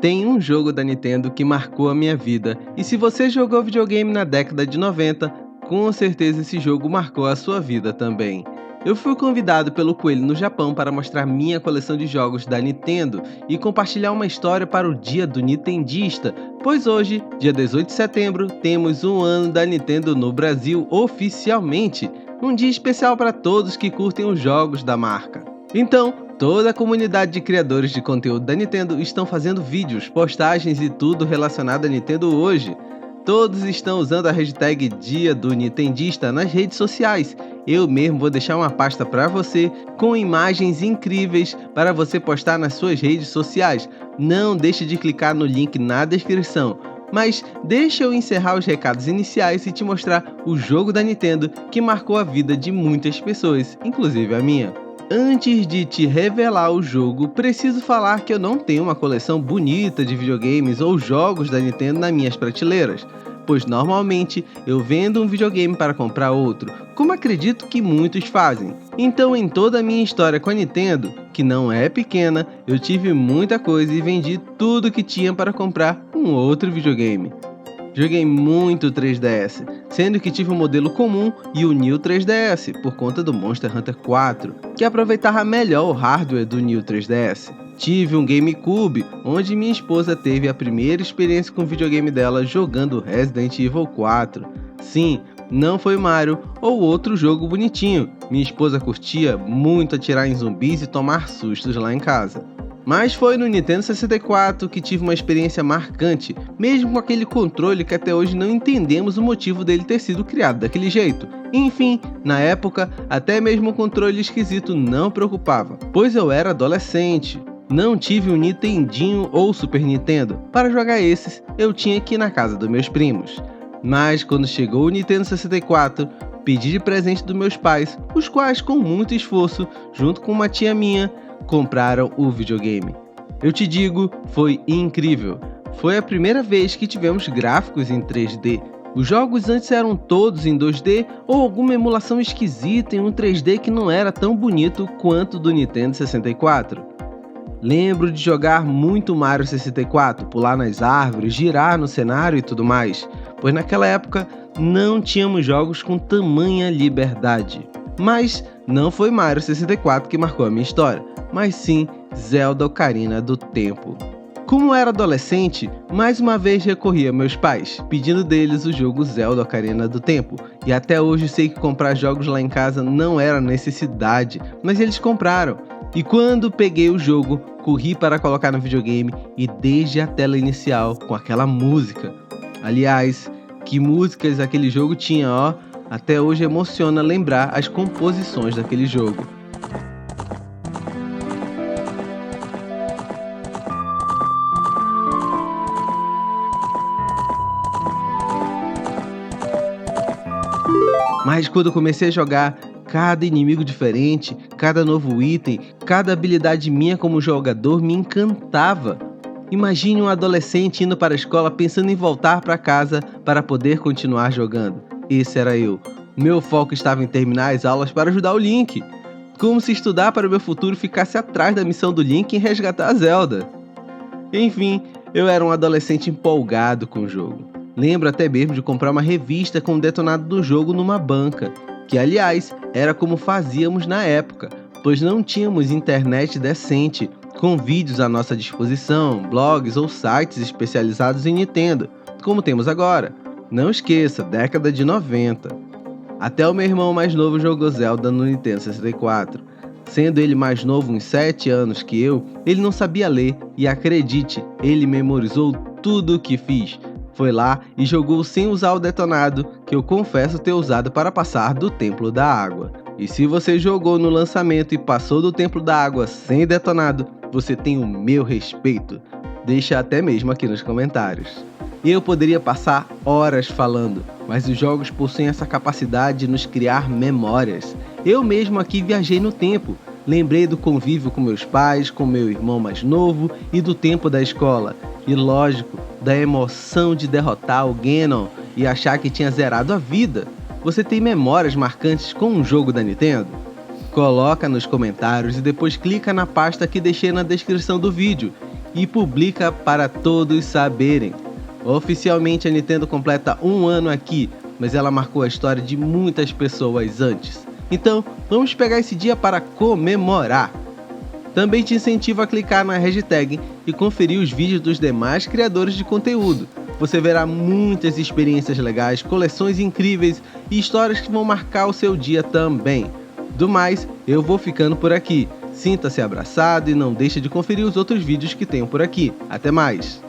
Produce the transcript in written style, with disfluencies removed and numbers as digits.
Tem um jogo da Nintendo que marcou a minha vida, e se você jogou videogame na década de 90, com certeza esse jogo marcou a sua vida também. Eu fui convidado pelo Coelho no Japão para mostrar minha coleção de jogos da Nintendo e compartilhar uma história para o Dia do Nintendista, pois hoje, dia 18 de setembro, temos um ano da Nintendo no Brasil oficialmente, um dia especial para todos que curtem os jogos da marca. Então, toda a comunidade de criadores de conteúdo da Nintendo estão fazendo vídeos, postagens e tudo relacionado à Nintendo hoje. Todos estão usando a hashtag Dia do Nintendista nas redes sociais. Eu mesmo vou deixar uma pasta para você com imagens incríveis para você postar nas suas redes sociais. Não deixe de clicar no link na descrição. Mas deixa eu encerrar os recados iniciais e te mostrar o jogo da Nintendo que marcou a vida de muitas pessoas, inclusive a minha. Antes de te revelar o jogo, preciso falar que eu não tenho uma coleção bonita de videogames ou jogos da Nintendo nas minhas prateleiras, pois normalmente eu vendo um videogame para comprar outro, como acredito que muitos fazem. Então, em toda a minha história com a Nintendo, que não é pequena, eu tive muita coisa e vendi tudo que tinha para comprar um outro videogame. Joguei muito 3DS, sendo que tive um modelo comum e o New 3DS, por conta do Monster Hunter 4, que aproveitava melhor o hardware do New 3DS. Tive um GameCube, onde minha esposa teve a primeira experiência com o videogame dela jogando Resident Evil 4. Sim, não foi Mario ou outro jogo bonitinho, minha esposa curtia muito atirar em zumbis e tomar sustos lá em casa. Mas foi no Nintendo 64 que tive uma experiência marcante, mesmo com aquele controle que até hoje não entendemos o motivo dele ter sido criado daquele jeito. Enfim, na época, até mesmo o controle esquisito não preocupava, pois eu era adolescente. Não tive um Nintendinho ou Super Nintendo. Para jogar esses, eu tinha que ir na casa dos meus primos. Mas quando chegou o Nintendo 64, pedi de presente dos meus pais, os quais com muito esforço, junto com uma tia minha, compraram o videogame. Eu te digo, foi incrível. Foi a primeira vez que tivemos gráficos em 3D. Os jogos antes eram todos em 2D ou alguma emulação esquisita em um 3D que não era tão bonito quanto o do Nintendo 64. Lembro de jogar muito Mario 64, pular nas árvores, girar no cenário e tudo mais, pois naquela época não tínhamos jogos com tamanha liberdade. Mas não foi Mario 64 que marcou a minha história, mas sim Zelda Ocarina do Tempo. Como era adolescente, mais uma vez recorri a meus pais, pedindo deles o jogo Zelda Ocarina do Tempo, e até hoje sei que comprar jogos lá em casa não era necessidade, mas eles compraram. E quando peguei o jogo, corri para colocar no videogame e desde a tela inicial com aquela música. Aliás, que músicas aquele jogo tinha, ó, até hoje emociona lembrar as composições daquele jogo. Mas quando eu comecei a jogar, cada inimigo diferente, cada novo item, cada habilidade minha como jogador me encantava. Imagine um adolescente indo para a escola pensando em voltar para casa para poder continuar jogando. Esse era eu. Meu foco estava em terminar as aulas para ajudar o Link. Como se estudar para o meu futuro ficasse atrás da missão do Link em resgatar a Zelda. Enfim, eu era um adolescente empolgado com o jogo. Lembro até mesmo de comprar uma revista com o detonado do jogo numa banca, que aliás era como fazíamos na época, pois não tínhamos internet decente, com vídeos à nossa disposição, blogs ou sites especializados em Nintendo, como temos agora. Não esqueça, década de 90. Até o meu irmão mais novo jogou Zelda no Nintendo 64. Sendo ele mais novo uns 7 anos que eu, ele não sabia ler e acredite, ele memorizou tudo o que fiz. Foi lá e jogou sem usar o detonado, que eu confesso ter usado para passar do Templo da Água. E se você jogou no lançamento e passou do Templo da Água sem detonado, você tem o meu respeito. Deixa até mesmo aqui nos comentários. Eu poderia passar horas falando, mas os jogos possuem essa capacidade de nos criar memórias. Eu mesmo aqui viajei no tempo. Lembrei do convívio com meus pais, com meu irmão mais novo e do tempo da escola. E lógico, da emoção de derrotar o Ganon e achar que tinha zerado a vida. Você tem memórias marcantes com um jogo da Nintendo? Coloca nos comentários e depois clica na pasta que deixei na descrição do vídeo. e publica para todos saberem. Oficialmente a Nintendo completa 1 ano aqui, mas ela marcou a história de muitas pessoas antes. Então, vamos pegar esse dia para comemorar. Também te incentivo a clicar na hashtag e conferir os vídeos dos demais criadores de conteúdo. Você verá muitas experiências legais, coleções incríveis e histórias que vão marcar o seu dia também. Do mais, eu vou ficando por aqui. Sinta-se abraçado e não deixe de conferir os outros vídeos que tenho por aqui. Até mais!